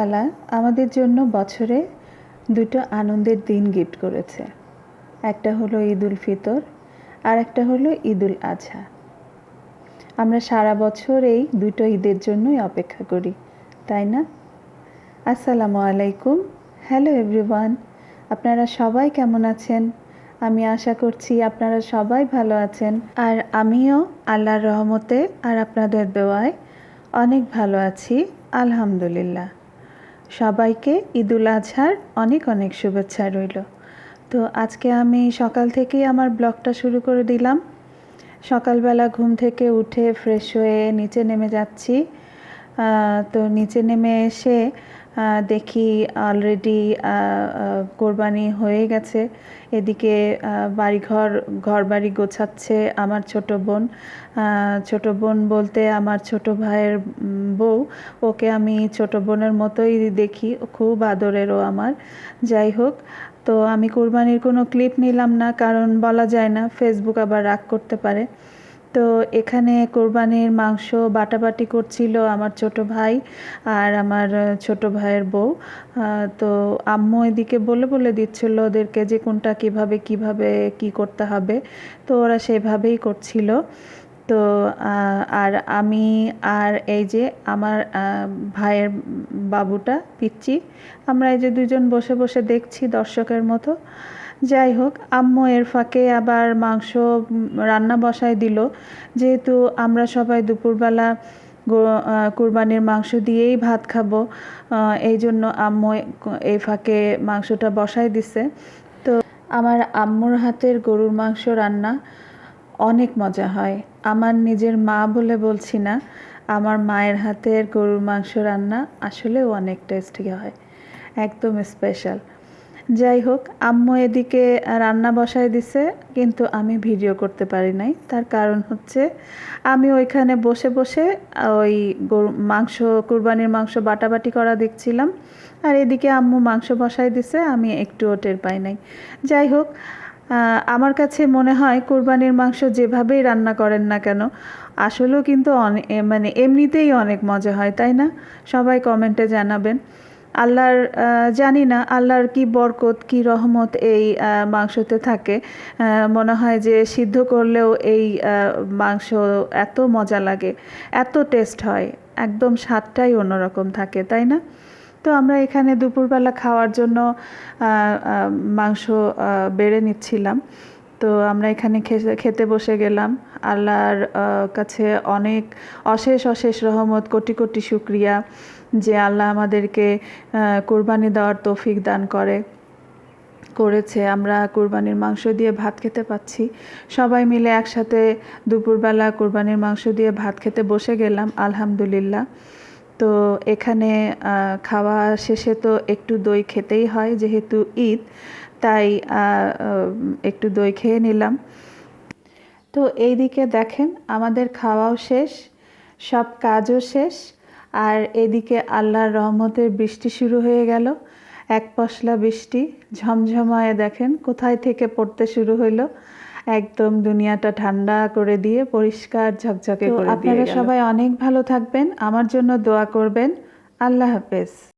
তাআলা আমাদের জন্য বছরে দুটো আনন্দের দিন গিফট করেছে। একটা হলো ঈদুল ফিতর আর একটা হলো ঈদুল আজহা। আমরা সারা বছর এই দুটো ঈদের জন্যই অপেক্ষা করি, তাই না? আসসালামু আলাইকুম। হ্যালো এভরিওয়ান, আপনারা সবাই কেমন আছেন? আমি আশা করছি আপনারা সবাই ভালো আছেন, আর আমিও আল্লাহর রহমতে আর আপনাদের দোয়ায় অনেক ভালো আছি, আলহামদুলিল্লাহ। সবাইকে ঈদুল আজহার অনেক অনেক শুভেচ্ছা রইল। তো আজকে আমি সকাল থেকেই আমার ব্লগটা শুরু করে দিলাম। সকালবেলা ঘুম থেকে উঠে ফ্রেশ হয়ে নিচে নেমে যাচ্ছি। তো নিচে নেমে এসে দেখি অলরেডি কোরবানি হয়ে গেছে। এদিকে ঘরবাড়ি গোছাচ্ছে আমার ছোট বোন বলতে আমার ছোট ভাইয়ের বউ। ওকে আমি ছোট বোনের মতোই দেখি, খুব আদরেরও আমার। যাই হোক, তো আমি কোরবানির কোনো ক্লিপ নিলাম না, কারণ বলা যায় না, ফেসবুক আবার রাগ করতে পারে। তো এখানে কোরবানির মাংস বাটাবাটি করছিল আমার ছোট ভাই আর আমার ছোট ভাইয়ের বউ। তো আম্মু এদিকে বলে দিচ্ছিল ওদেরকে যে কোনটা কিভাবে কি করতে হবে। তো ওরা সেভাবেই করছিল। তো আর আমি আর এই যে আমার ভাইয়ের বাবুটা পিচ্চি, আমরা এই যে দুজন বসে বসে দেখছি দর্শকের মতো। যাই হোক, আম্মু এর ফাঁকে আবার মাংস রান্না বসায় দিল। যেহেতু আমরা সবাই দুপুরবেলা কুরবানির মাংস দিয়েই ভাত খাবো, এই জন্য আম্মু এই ফাঁকে মাংসটা বসায় দিছে। তো আমার আম্মুর হাতের গরুর মাংস রান্না অনেক মজা হয়। আমার নিজের মা বলে বলছি না, আমার মায়ের হাতের গরুর মাংস রান্না আসলেও অনেক টেস্টি হয়, একদম স্পেশাল। যাই হোক, আম্মু এদিকে রান্না বসায় দিছে, কিন্তু আমি ভিডিও করতে পারি নাই। তার কারণ হচ্ছে আমি ওইখানে বসে বসে ওই কুরবানির মাংস বাটাবাটি করা দেখছিলাম, আর এদিকে আম্মু মাংস বসায় দিছে, আমি একটুও টের পাই নাই। যাই হোক, আমার কাছে মনে হয় কুরবানির মাংস যেভাবেই রান্না করেন না কেন, আসলেও কিন্তু মানে এমনিতেই অনেক মজা হয়, তাই না? সবাই কমেন্টে জানাবেন। জানি না আল্লাহর কি বরকত, কি রহমত এই মাংসতে থাকে। মনে হয় যে সিদ্ধ করলেও এই মাংস এত মজা লাগে, এত টেস্ট হয়, একদম স্বাদটাই অন্যরকম থাকে, তাই না? তো আমরা এখানে দুপুরবেলা খাওয়ার জন্য মাংস বেড়ে নিচ্ছিলাম। তো আমরা এখানে খেতে বসে গেলাম। আল্লাহর কাছে অনেক অশেষ রহমত, কোটি কোটি শুকরিয়া যে আল্লাহ আমাদেরকে কোরবানি দেওয়ার তৌফিক দান করেছে। আমরা কোরবানির মাংস দিয়ে ভাত খেতে পাচ্ছি। সবাই মিলে একসাথে দুপুরবেলা কোরবানির মাংস দিয়ে ভাত খেতে বসে গেলাম, আলহামদুলিল্লাহ। তো এখানে খাওয়া শেষে তো একটু দই খেতেই হয়, যেহেতু ঈদ, তাই একটু দই খেয়ে নিলাম। তো এইদিকে দেখেন, আমাদের খাওয়াও শেষ, সব কাজও শেষ, আর এদিকে আল্লাহর রহমতের বৃষ্টি শুরু হয়ে গেল। এক পশলা বৃষ্টি ঝমঝমায়ে দেখেন কোথায় থেকে পড়তে শুরু হইলো, একদম দুনিয়াটা ঠান্ডা করে দিয়ে পরিষ্কার ঝকঝকে করে দিয়ে গেল। আপনারা সবাই অনেক ভালো থাকবেন, আমার জন্য দোয়া করবেন। আল্লাহ হাফেজ।